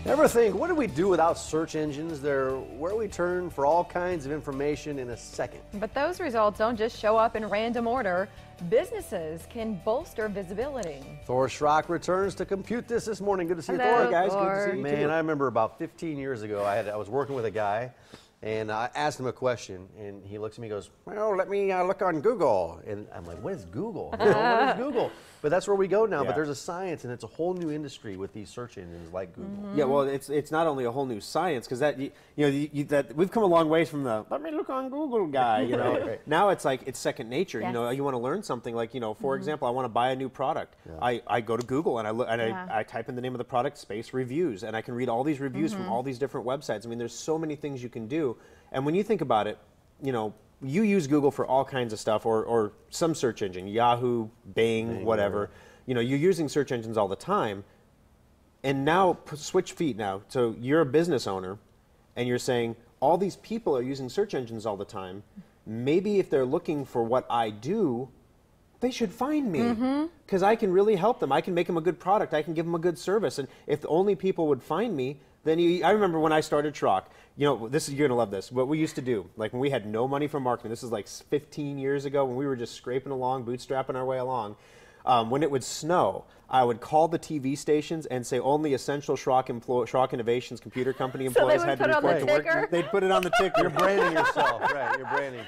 Ever think, what do we do without search engines? They're where we turn for all kinds of information in a second. But those results don't just show up in random order. Businesses can bolster visibility. Thor Schrock returns to compute this morning. Good to see you, Hello, Thor. Guys, Thor. good to see you. Man, I remember about 15 years ago, I was working with a guy, and I asked him a question, and he looks at me and goes, well, let me look on Google. And I'm like, what is Google? You know, what is Google? But that's where we go now. Yeah. But there's a science, and it's a whole new industry with these search engines like Google. Mm-hmm. Yeah, well, it's not only a whole new science, because that that we've come a long ways from the let me look on Google guy. You know, right. Now it's like it's second nature. Yes. You know, you want to learn something like for example, I want to buy a new product. Yeah. I go to Google and I look and I type in the name of the product, space reviews, and I can read all these reviews from all these different websites. I mean, there's so many things you can do. And when you think about it, you use Google for all kinds of stuff, or some search engine, Yahoo, Bing, whatever. You're using search engines all the time. And now, switch feet now. So you're a business owner, and you're saying, all these people are using search engines all the time. Maybe if they're looking for what I do, they should find me. Because I can really help them. I can make them a good product. I can give them a good service. And if only people would find me, then I remember when I started Schrock, you're going to love this. What we used to do, like when we had no money for marketing, this is like 15 years ago when we were just scraping along, bootstrapping our way along. When it would snow, I would call the TV stations and say only essential Schrock Innovations computer company employees had to report to work. They'd put it on the ticker. You're branding yourself, right? You're branding.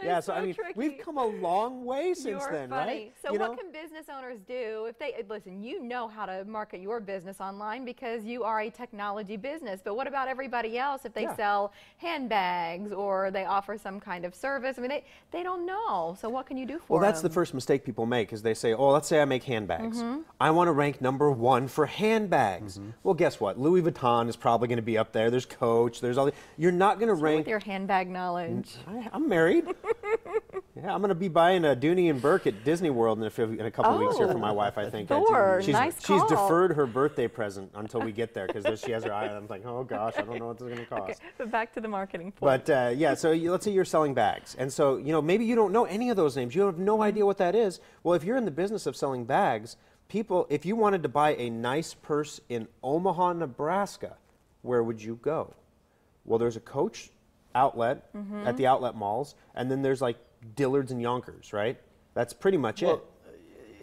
Yeah, so I mean, we've come a long way since then, right? So what can business owners do if they, listen, you know how to market your business online because you are a technology business, but what about everybody else if they sell handbags or they offer some kind of service? I mean, they don't know, so what can you do for them? Well, that's the first mistake people make is they say, oh, let's say I make handbags. I want to rank #1 for handbags. Well, guess what? Louis Vuitton is probably going to be up there. There's Coach, there's all the, you're not going to rank. With your handbag knowledge. I'm married. Yeah, I'm going to be buying a Dooney and Burke at Disney World in a couple of weeks here for my wife, I think. Thor, nice call. She's deferred her birthday present until we get there because she has her eye on it. I'm like, oh gosh, I don't know what this is going to cost. Okay, but back to the marketing point. But yeah, so let's say you're selling bags. And so, maybe you don't know any of those names. You have no idea what that is. Well, if you're in the business of selling bags, if you wanted to buy a nice purse in Omaha, Nebraska, where would you go? Well, there's a Coach outlet at the outlet malls, and then there's like Dillard's and Yonkers, right? That's pretty much it.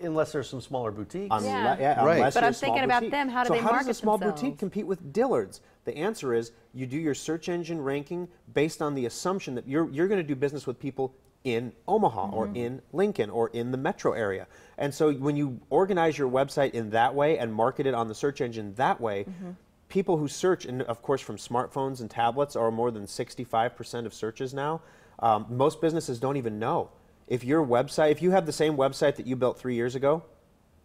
Unless there's some smaller boutiques. Right. But I'm thinking about them. How do they market themselves? So how does a small boutique compete with Dillard's? The answer is you do your search engine ranking based on the assumption that you're going to do business with people in Omaha or in Lincoln or in the metro area. And so when you organize your website in that way and market it on the search engine that way, people who search, and of course from smartphones and tablets are more than 65% of searches now. Most businesses don't even know. If your website, if you have the same website that you built 3 years ago,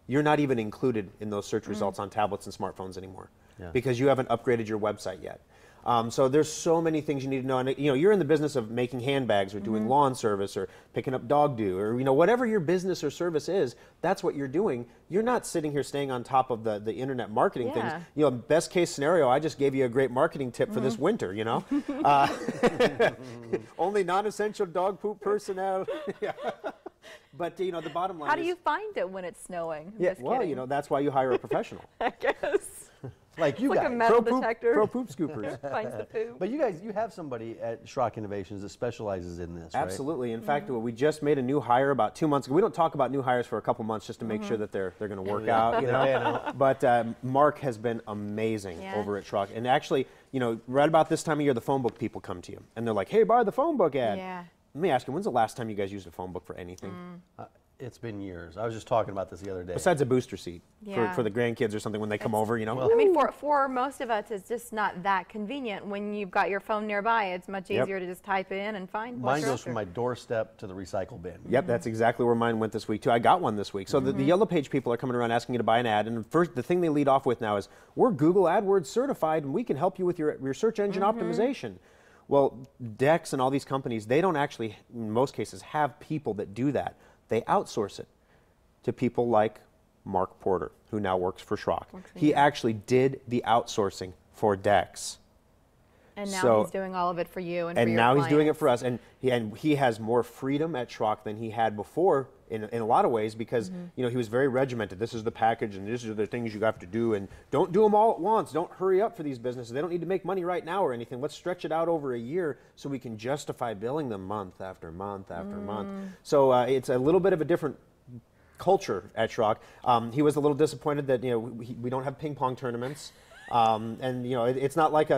you're not even included in those search results on tablets and smartphones anymore because you haven't upgraded your website yet. So there's so many things you need to know. And you're in the business of making handbags or doing lawn service or picking up dog do or whatever your business or service is, that's what you're doing. You're not sitting here staying on top of the internet marketing things. Best case scenario, I just gave you a great marketing tip for this winter, Only non-essential dog poop personnel. But the bottom line is, how do you find it when it's snowing? Well, that's why you hire a professional. I guess. Like you guys. Like a metal detector. Pro poop scoopers. Finds the poop. But you have somebody at Schrock Innovations that specializes in this, right? Absolutely. In fact, we just made a new hire about 2 months ago. We don't talk about new hires for a couple months just to make sure that they're going to work out. But Mark has been amazing over at Schrock. And actually, right about this time of year, the phone book people come to you. And they're like, hey, buy the phone book ad. Let me ask you, when's the last time you guys used a phone book for anything? It's been years. I was just talking about this the other day. Besides a booster seat for the grandkids or something when they come over, Well, I mean, for most of us, it's just not that convenient. When you've got your phone nearby, it's much easier to just type in and find. Mine goes from my doorstep to the recycle bin. Yep, that's exactly where mine went this week too. I got one this week. So the Yellow Page people are coming around asking you to buy an ad, and the thing they lead off with now is, we're Google AdWords certified, and we can help you with your search engine optimization. Well, Dex and all these companies, they don't actually, in most cases, have people that do that. They outsource it to people like Mark Porter, who now works for Schrock. He actually did the outsourcing for Dex. And now he's doing all of it for you and for your now clients. he's doing it for us, and he has more freedom at Schrock than he had before in a lot of ways, because you know, he was very regimented. This is the package, and these are the things you have to do, and don't do them all at once. Don't hurry up for these businesses. They don't need to make money right now or anything. Let's stretch it out over a year so we can justify billing them month after month after month. So it's a little bit of a different culture at Schrock. He was a little disappointed that, you know, we don't have ping pong tournaments. And you know, it's not like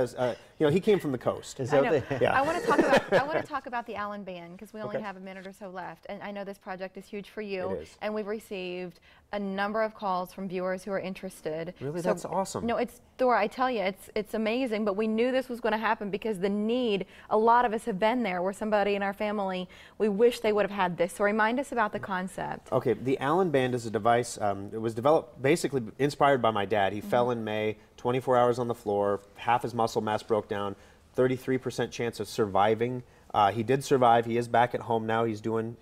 you know, he came from the coast. I know. I want to talk about the Allen Band, because we only have a minute or so left, and I know this project is huge for you. It is. And we've received a number of calls from viewers who are interested. Really, that's awesome. No, it's Thor. I tell you, it's amazing. But we knew this was going to happen because the need. A lot of us have been there, where somebody in our family, we wish they would have had this. So remind us about the concept. Okay, the Allen Band is a device. It was developed basically inspired by my dad. He fell in May. 24 hours on the floor, half his muscle mass broke down, 33% chance of surviving. He did survive. He is back at home now. He's doing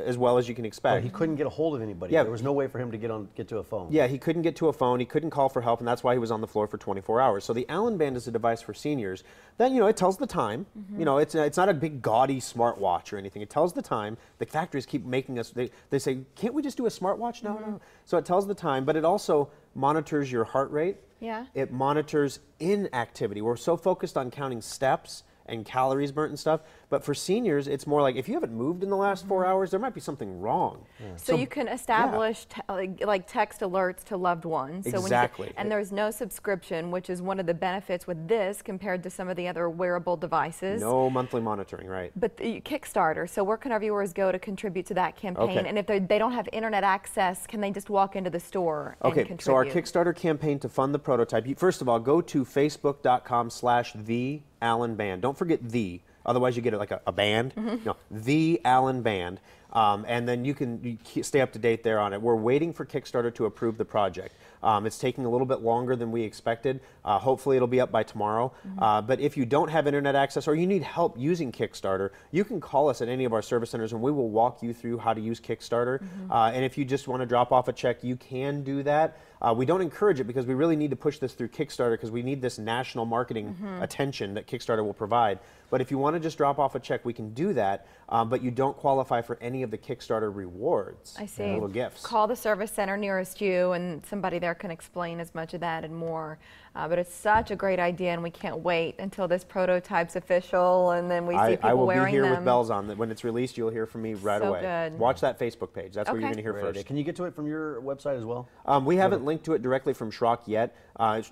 as well as you can expect. But he couldn't get a hold of anybody. Yeah. There was no way for him to get to a phone. Yeah, he couldn't get to a phone. He couldn't call for help, and that's why he was on the floor for 24 hours. So the Allen Band is a device for seniors that, you know, it tells the time. You know, it's not a big gaudy smartwatch or anything. It tells the time. The factories keep making us, they say, can't we just do a smartwatch? No. So it tells the time, but it also monitors your heart rate. Yeah. It monitors inactivity. We're so focused on counting steps and calories burnt and stuff, but for seniors, it's more like if you haven't moved in the last 4 hours, there might be something wrong. So you can establish like text alerts to loved ones. So Exactly. and there's no subscription, which is one of the benefits with this compared to some of the other wearable devices. No monthly monitoring, right? But the Kickstarter, so where can our viewers go to contribute to that campaign? And if they don't have internet access, can they just walk into the store and contribute? So our Kickstarter campaign to fund the prototype, first of all, go to facebook.com/the Allen Band. Don't forget the, otherwise you get like a band. No, the Allen Band. And then you can stay up to date there on it. We're waiting for Kickstarter to approve the project. It's taking a little bit longer than we expected. Hopefully it'll be up by tomorrow. But if you don't have internet access or you need help using Kickstarter, you can call us at any of our service centers and we will walk you through how to use Kickstarter. And if you just want to drop off a check, you can do that. We don't encourage it because we really need to push this through Kickstarter because we need this national marketing attention that Kickstarter will provide. But if you want to just drop off a check, we can do that, but you don't qualify for any of the Kickstarter rewards. I see. Little gifts. Call the service center nearest you and somebody there can explain as much of that and more. But it's such a great idea, and we can't wait until this prototype's official and then we see people wearing them. I will be here with bells on. When it's released, you'll hear from me right away. Good. Watch that Facebook page. That's where you're going to hear first. Can you get to it from your website as well? We haven't linked to it directly from Schrock yet.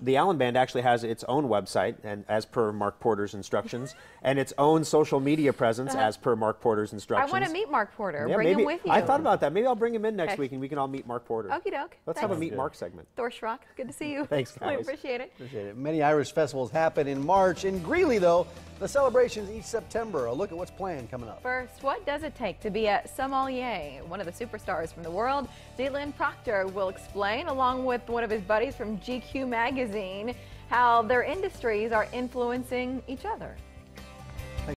The Allen Band actually has its own website, and as per Mark Porter's instructions, and its own social media presence, as per Mark Porter's instructions. I want to meet Mark Porter. Yeah, bring him with you. I thought about that. Maybe I'll bring him in next week, and we can all meet Mark Porter. Okie doke. Let's have a Meet Mark segment. Thor Schrock, good to see you. Thanks, guys. We appreciate it. Appreciate it. Many Irish festivals happen in March. In Greeley, though, the celebrations each September. A look at what's planned coming up. First, what does it take to be a sommelier? One of the superstars from the world, Dylan Proctor, will explain, along with one of his buddies from GQ magazine, how their industries are influencing each other.